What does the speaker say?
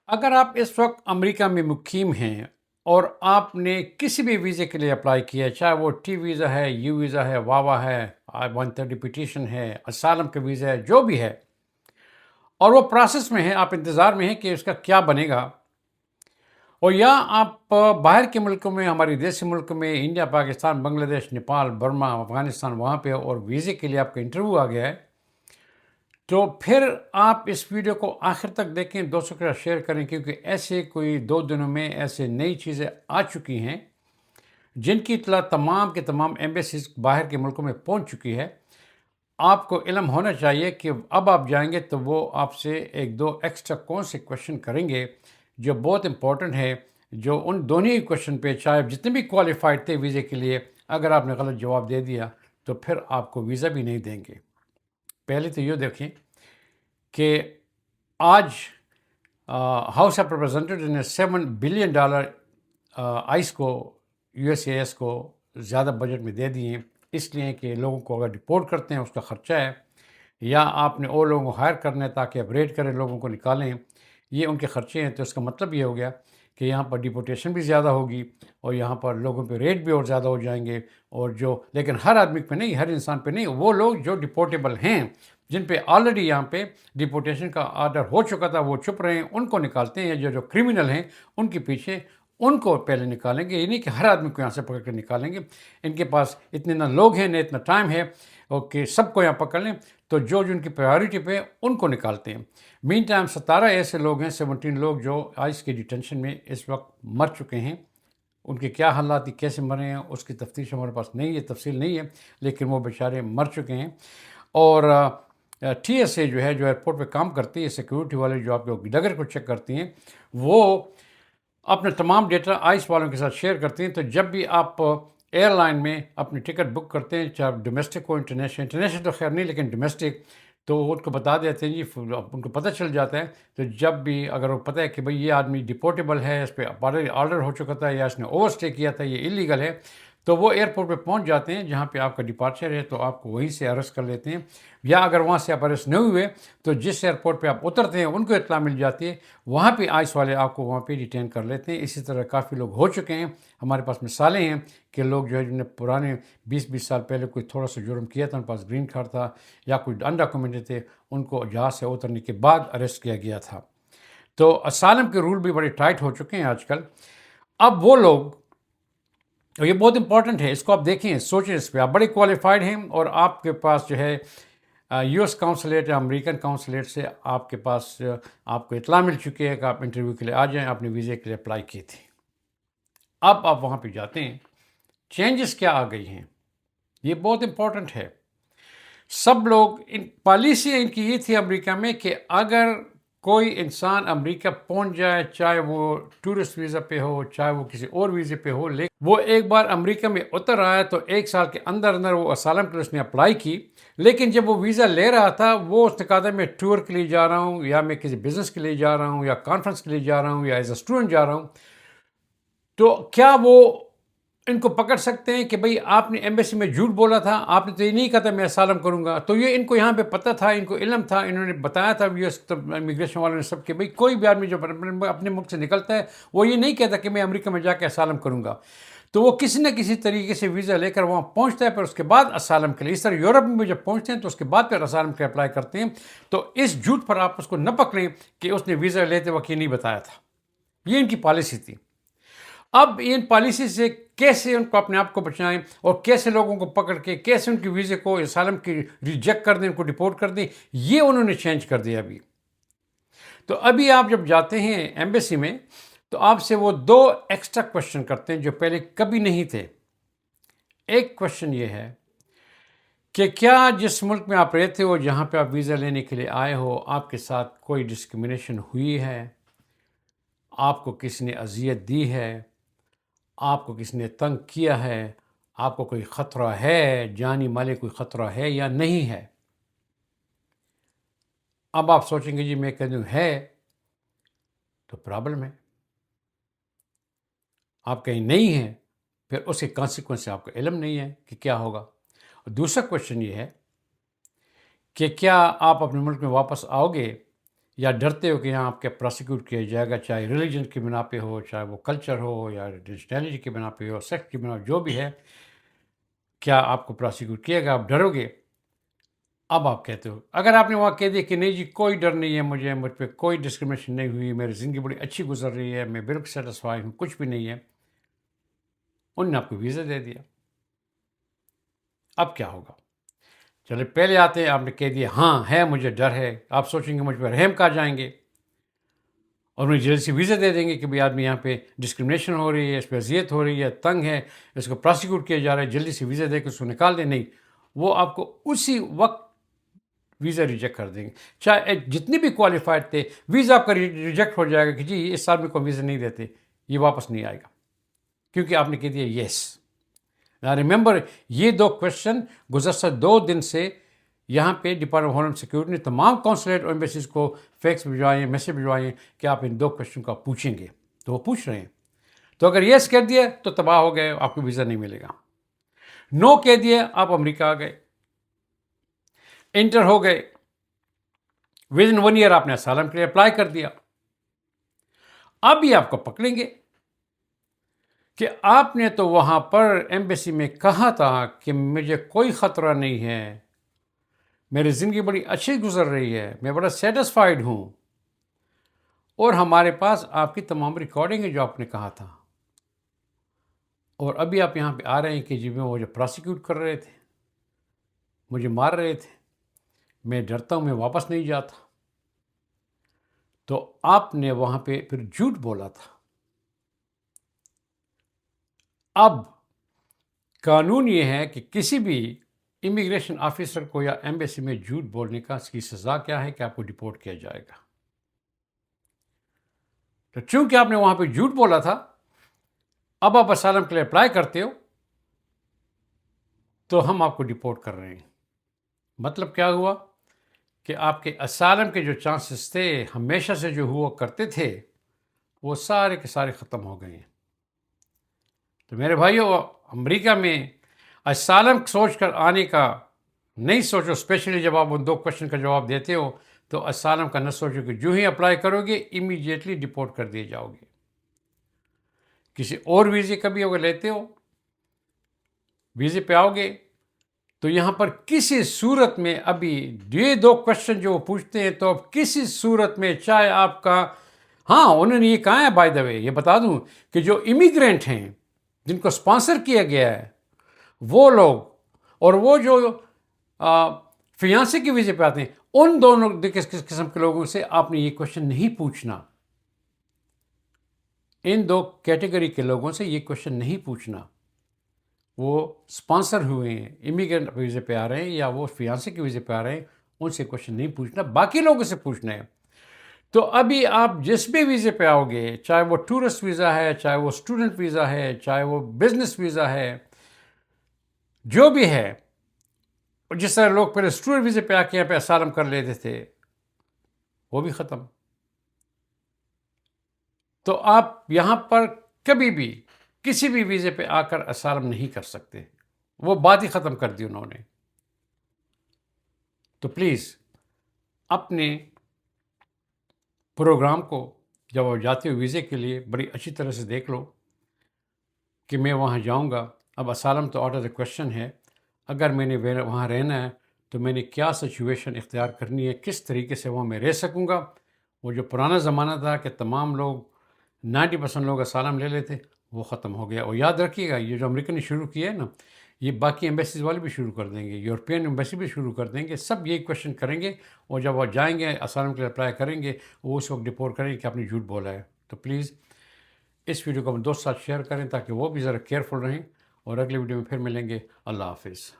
اگر آپ اس وقت امریکہ میں مقیم ہیں اور آپ نے کسی بھی ویزے کے لیے اپلائی کیا ہے، چاہے وہ ٹی ویزا ہے، یو ویزا ہے، واوا ہے، I-130 پٹیشن ہے، اسالم کا ویزا ہے، جو بھی ہے، اور وہ پروسیس میں ہے، آپ انتظار میں ہیں کہ اس کا کیا بنے گا، اور یا آپ باہر کے ملکوں میں، ہماری دیسی ملک میں، انڈیا، پاکستان، بنگلہ دیش، نیپال، برما، افغانستان، وہاں پہ اور ویزے کے لیے آپ کا انٹرویو آ گیا ہے، تو پھر آپ اس ویڈیو کو آخر تک دیکھیں، دوستوں کے ساتھ شیئر کریں، کیونکہ ایسے کوئی 2 دنوں میں ایسے نئی چیزیں آ چکی ہیں جن کی اطلاع تمام کے تمام ایمبیسیز باہر کے ملکوں میں پہنچ چکی ہے۔ آپ کو علم ہونا چاہیے کہ اب آپ جائیں گے تو وہ آپ سے ایک دو ایکسٹرا کون سے کویشچن کریں گے جو بہت امپورٹنٹ ہے، جو ان دونوں ہی کویشچن پہ چاہے جتنے بھی کوالیفائڈ تھے ویزے کے لیے، اگر آپ نے غلط جواب دے دیا تو پھر آپ کو ویزا بھی نہیں دیں گے۔ پہلے تو یہ دیکھیں کہ آج ہاؤس آف ریپرزینٹیو نے $7 بلین آئس کو، USCIS کو زیادہ بجٹ میں دے دیے ہیں، اس لیے کہ لوگوں کو اگر ڈپورٹ کرتے ہیں اس کا خرچہ ہے، یا آپ نے اور لوگوں کو ہائر کرنا ہے تاکہ اپگریڈ کریں، لوگوں کو نکالیں، یہ ان کے خرچے ہیں۔ تو اس کا مطلب یہ ہو گیا کہ یہاں پر ڈپورٹیشن بھی زیادہ ہوگی، اور یہاں پر لوگوں پہ ریٹ بھی اور زیادہ ہو جائیں گے، اور لیکن ہر آدمی پہ نہیں، ہر انسان پہ نہیں، وہ لوگ جو ڈپورٹیبل ہیں، جن پہ آلریڈی یہاں پہ ڈپورٹیشن کا آرڈر ہو چکا تھا، وہ چھپ رہے ہیں، ان کو نکالتے ہیں، جو کرمنل ہیں ان کے پیچھے، ان کو پہلے نکالیں گے۔ یہ نہیں کہ ہر آدمی کو یہاں سے پکڑ کر نکالیں گے، ان کے پاس اتنے نہ لوگ ہیں نہ اتنا ٹائم ہے کہ سب کو یہاں پکڑ لیں، تو جو ان کی پرائیورٹی پہ ان کو نکالتے ہیں۔ مین ٹائم 17 ایسے لوگ ہیں، 17 لوگ جو آئس کی ڈیٹینشن میں اس وقت مر چکے ہیں۔ ان کے کیا حالات تھی، کیسے مرے ہیں، اس کی تفتیش ہمارے پاس نہیں ہے، تفصیل نہیں ہے، لیکن وہ بیچارے مر چکے ہیں۔ اور TSA جو ہے، جو ایئرپورٹ پہ کام کرتی ہے، سیکیورٹی والے جو آپ کو ڈگر کو چیک کرتی ہیں، وہ اپنے تمام ڈیٹا آئس والوں کے ساتھ شیئر کرتے ہیں۔ تو جب بھی آپ ایئر لائن میں اپنی ٹکٹ بک کرتے ہیں، چاہے ڈومیسٹک ہو، انٹرنیشنل تو خیر نہیں، لیکن ڈومیسٹک، تو وہ ان کو بتا دیتے ہیں جی، ان کو پتہ چل جاتا ہے۔ تو جب بھی اگر وہ پتہ ہے کہ بھئی یہ آدمی ڈپورٹیبل ہے، اس پہ آرڈر ہو چکا تھا، یا اس نے اوور اسٹے کیا تھا، یہ اللیگل ہے، تو وہ ایئرپورٹ پہ پہنچ جاتے ہیں جہاں پہ آپ کا ڈپارچر ہے، تو آپ کو وہیں سے اریسٹ کر لیتے ہیں۔ یا اگر وہاں سے آپ اریسٹ نہیں ہوئے تو جس ایئرپورٹ پہ آپ اترتے ہیں ان کو اطلاع مل جاتی ہے، وہاں پہ آئس والے آپ کو وہاں پہ ڈیٹین کر لیتے ہیں۔ اسی طرح کافی لوگ ہو چکے ہیں، ہمارے پاس مثالیں ہیں کہ لوگ جو ہے جنہوں نے پرانے 20 سال پہلے کوئی تھوڑا سا جرم کیا تھا، ان کے پاس گرین کارڈ تھا یا کوئی انڈاکومنٹڈ تھے، ان کو جہاز سے اترنے کے بعد اریسٹ کیا گیا تھا۔ تو اسالم کے رول بھی بڑے ٹائٹ ہو چکے ہیں آج کل۔ اب وہ لوگ، اور یہ بہت امپورٹنٹ ہے، اس کو آپ دیکھیں، سوچیں اس پہ، آپ بڑے کوالیفائڈ ہیں، اور آپ کے پاس جو ہے US کونسلیٹ یا امریکن کونسلیٹ سے آپ کے پاس آپ کو اطلاع مل چکی ہے کہ آپ انٹرویو کے لیے آ جائیں، آپ نے ویزے کے لیے اپلائی کی تھی۔ اب آپ وہاں پہ جاتے ہیں، چینجز کیا آ گئی ہیں، یہ بہت امپورٹنٹ ہے۔ سب لوگ، پالیسی ان کی یہ تھی امریکہ میں کہ اگر کوئی انسان امریکہ پہنچ جائے، چاہے وہ ٹورسٹ ویزا پہ ہو، چاہے وہ کسی اور ویزے پہ ہو، لیکن وہ ایک بار امریکہ میں اتر آیا تو 1 سال کے اندر اندر وہ اسالم کے لیے اس نے اپلائی کی، لیکن جب وہ ویزا لے رہا تھا، وہ اس نے کہا تھا میں ٹور کے لیے جا رہا ہوں، یا میں کسی بزنس کے لیے جا رہا ہوں، یا کانفرنس کے لیے جا رہا ہوں، یا ایز اے اسٹوڈنٹ جا رہا ہوں، تو کیا وہ ان کو پکڑ سکتے ہیں کہ بھئی آپ نے ایمبیسی میں جھوٹ بولا تھا، آپ نے تو یہ نہیں کہا تھا میں اسالم کروں گا؟ تو یہ ان کو یہاں پہ پتہ تھا، ان کو علم تھا، انہوں نے بتایا تھا US امیگریشن والوں نے سب، کہ بھئی کوئی بھی آدمی جو اپنے ملک سے نکلتا ہے وہ یہ نہیں کہتا کہ میں امریکہ میں جا کے اسالم کروں گا، تو وہ کسی نہ کسی طریقے سے ویزا لے کر وہاں پہنچتا ہے، پھر اس کے بعد اسالم کے لیے، اس طرح یورپ میں بھی جب پہنچتے ہیں تو اس کے بعد پھر اسالم کے اپلائی کرتے ہیں۔ تو اس جھوٹ پر آپ اس کو نہ پکڑیں کہ اس نے ویزا لیتے وقت یہ نہیں بتایا تھا، یہ ان کی پالیسی تھی۔ اب ان پالیسی سے کیسے ان کو اپنے آپ کو بچائیں، اور کیسے لوگوں کو پکڑ کے کیسے ان کی ویزے کو اسالم کی ریجیکٹ کر دیں، ان کو ڈپورٹ کر دیں، یہ انہوں نے چینج کر دیا ابھی۔ تو ابھی آپ جب جاتے ہیں ایمبیسی میں تو آپ سے وہ 2 ایکسٹرا کویشچن کرتے ہیں جو پہلے کبھی نہیں تھے۔ ایک کویشچن یہ ہے کہ کیا جس ملک میں آپ رہتے ہو، جہاں پہ آپ ویزا لینے کے لیے آئے ہو، آپ کے ساتھ کوئی ڈسکرمنیشن ہوئی ہے، آپ کو کسی نے اذیت دی ہے، آپ کو کسی نے تنگ کیا ہے، آپ کو کوئی خطرہ ہے، جانی مالی کوئی خطرہ ہے یا نہیں ہے؟ اب آپ سوچیں گے جی میں کہہ دوں ہے تو پرابلم ہے، آپ کہیں نہیں ہیں، پھر اس کے کانسیکوینس سے آپ کو علم نہیں ہے کہ کیا ہوگا۔ اور دوسرا کویشچن یہ ہے کہ کیا آپ اپنے ملک میں واپس آؤ گے، یا ڈرتے ہو کہ یہاں آپ کے پراسیکیوٹ کیا جائے گا، چاہے ریلیجن کی بنا پہ ہو، چاہے وہ کلچر ہو یا نیشنلٹی کی بنا پہ ہو، سیکس کی بنا پہ، جو بھی ہے، کیا آپ کو پراسیکیوٹ کیے گا، آپ ڈرو گے؟ اب آپ کہتے ہو، اگر آپ نے وہاں کہہ دیا کہ نہیں جی کوئی ڈر نہیں ہے مجھ پہ کوئی ڈسکریمنیشن نہیں ہوئی، میری زندگی بڑی اچھی گزر رہی ہے، میں بالکل سیٹسفائی ہوں، کچھ بھی نہیں ہے، انہوں نے آپ کو ویزا دے دیا، اب کیا ہوگا؟ چلے پہلے آتے ہیں، آپ نے کہہ دیا ہاں ہے مجھے ڈر ہے، آپ سوچیں گے مجھ پہ رحم کہاں جائیں گے، اور مجھے جلدی سے ویزا دے دیں گے کہ بھئی آدمی یہاں پہ ڈسکریمنیشن ہو رہی ہے، اس پہ اذیت ہو رہی ہے، تنگ ہے، اس کو پراسیکیوٹ کیا جا رہا ہے، جلدی سے ویزا دے کے اس کو نکال دیں۔ نہیں، وہ آپ کو اسی وقت ویزا ریجیکٹ کر دیں گے، چاہے جتنے بھی کوالیفائڈ تھے، ویزا آپ کا ریجیکٹ ہو جائے گا کہ جی اس آدمی کو ویزا نہیں دیتے، یہ واپس نہیں آئے گا، کیونکہ آپ نے کہہ دیا یس۔ ریممبر، یہ 2 کوشچن گزشتہ 2 دن سے یہاں پہ ڈپارٹمنٹ آف ہوم سیکورٹی نے تمام کونسولیٹ اور ایمبیسیز کو فیکس بھجوائے ہیں، میسج بھجوائے ہیں کہ آپ ان 2 کوشچن کو آپ پوچھیں گے، تو وہ پوچھ رہے ہیں، تو اگر یس کہہ دیا تو تباہ ہو گئے، آپ کو ویزا نہیں ملے گا، نو کہہ دیا آپ امریکہ آ گئے، انٹر ہو گئے، ود ان 1 ایئر آپ نے اسائلم کے لیے اپلائی کر دیا، اب بھی آپ کو پکڑیں گے کہ آپ نے تو وہاں پر ایمبیسی میں کہا تھا کہ مجھے کوئی خطرہ نہیں ہے، میری زندگی بڑی اچھی گزر رہی ہے، میں بڑا سیٹسفائیڈ ہوں، اور ہمارے پاس آپ کی تمام ریکارڈنگ ہے جو آپ نے کہا تھا، اور ابھی آپ یہاں پہ آ رہے ہیں کہ جی میں وہ جو پراسیکیوٹ کر رہے تھے، مجھے مار رہے تھے، میں ڈرتا ہوں، میں واپس نہیں جاتا، تو آپ نے وہاں پہ پھر جھوٹ بولا تھا۔ اب قانون یہ ہے کہ کسی بھی امیگریشن آفیسر کو یا ایمبیسی میں جھوٹ بولنے کا اس کی سزا کیا ہے کہ آپ کو ڈپورٹ کیا جائے گا، تو چونکہ آپ نے وہاں پہ جھوٹ بولا تھا، اب آپ اسائلم کے لیے اپلائی کرتے ہو تو ہم آپ کو ڈپورٹ کر رہے ہیں۔ مطلب کیا ہوا کہ آپ کے اسائلم کے جو چانسز تھے ہمیشہ سے جو ہوا کرتے تھے وہ سارے کے سارے ختم ہو گئے ہیں۔ تو میرے بھائیو، امریکہ میں اسائلم سوچ کر آنے کا نہیں سوچو، اسپیشلی جب آپ ان 2 کوشچن کا جواب دیتے ہو تو اسائلم کا نہ سوچو کہ جو ہی اپلائی کرو گے امیڈیٹلی ڈپورٹ کر دیے جاؤ گے۔ کسی اور ویزے کا بھی اگر لیتے ہو، ویزے پہ آؤ گے تو یہاں پر کسی صورت میں ابھی یہ 2 کوشچن جو وہ پوچھتے ہیں تو اب کسی صورت میں چاہے آپ کا، ہاں انہوں نے یہ کہا ہے بائی دا وے، یہ بتا دوں کہ جو امیگرینٹ ہیں جن کو اسپانسر کیا گیا ہے وہ لوگ، اور وہ جو فیانسے کے ویزے پہ آتے ہیں، ان دونوں کس قسم کے لوگوں سے آپ نے یہ کوشچن نہیں پوچھنا، ان 2 کیٹیگری کے لوگوں سے یہ کوشچن نہیں پوچھنا، وہ اسپانسر ہوئے ہیں، امیگرینٹ ویزے پہ آ رہے ہیں یا وہ فیانسے کے ویزے پہ آ رہے ہیں، ان سے کوشچن نہیں پوچھنا، باقی لوگوں سے پوچھنا ہے۔ تو ابھی آپ جس بھی ویزے پہ آؤ گے، چاہے وہ ٹورسٹ ویزا ہے، چاہے وہ اسٹوڈنٹ ویزا ہے، چاہے وہ بزنس ویزا ہے، جو بھی ہے، جس طرح لوگ پہلے اسٹوڈنٹ ویزے پہ آ کے یہاں پہ اسائلم کر لیتے تھے وہ بھی ختم۔ تو آپ یہاں پر کبھی بھی کسی بھی ویزے پہ آ کر اسائلم نہیں کر سکتے، وہ بات ہی ختم کر دی انہوں نے۔ تو پلیز اپنے پروگرام کو جب آپ جاتے ہو ویزے کے لیے بڑی اچھی طرح سے دیکھ لو کہ میں وہاں جاؤں گا، اب اسائلم تو آؤٹ آف دا کویسچن ہے، اگر میں نے وہاں رہنا ہے تو میں نے کیا سچویشن اختیار کرنی ہے، کس طریقے سے وہاں میں رہ سکوں گا۔ وہ جو پرانا زمانہ تھا کہ تمام لوگ 90% لوگ اسائلم لے لیتے، وہ ختم ہو گیا۔ اور یاد رکھیے گا، یہ جو امریکہ نے شروع کیا ہے نا، یہ باقی ایمبیسیز والے بھی شروع کر دیں گے، یورپین ایمبیسی بھی شروع کر دیں گے، سب یہی کویشچن کریں گے، اور جب وہ جائیں گے اسائلم کے لیے اپلائی کریں گے وہ اس وقت ڈپورٹ کریں گے کہ آپ نے جھوٹ بولا ہے۔ تو پلیز اس ویڈیو کو اپنے دوست ساتھ شیئر کریں تاکہ وہ بھی ذرا کیئرفل رہیں، اور اگلی ویڈیو میں پھر ملیں گے۔ اللہ حافظ۔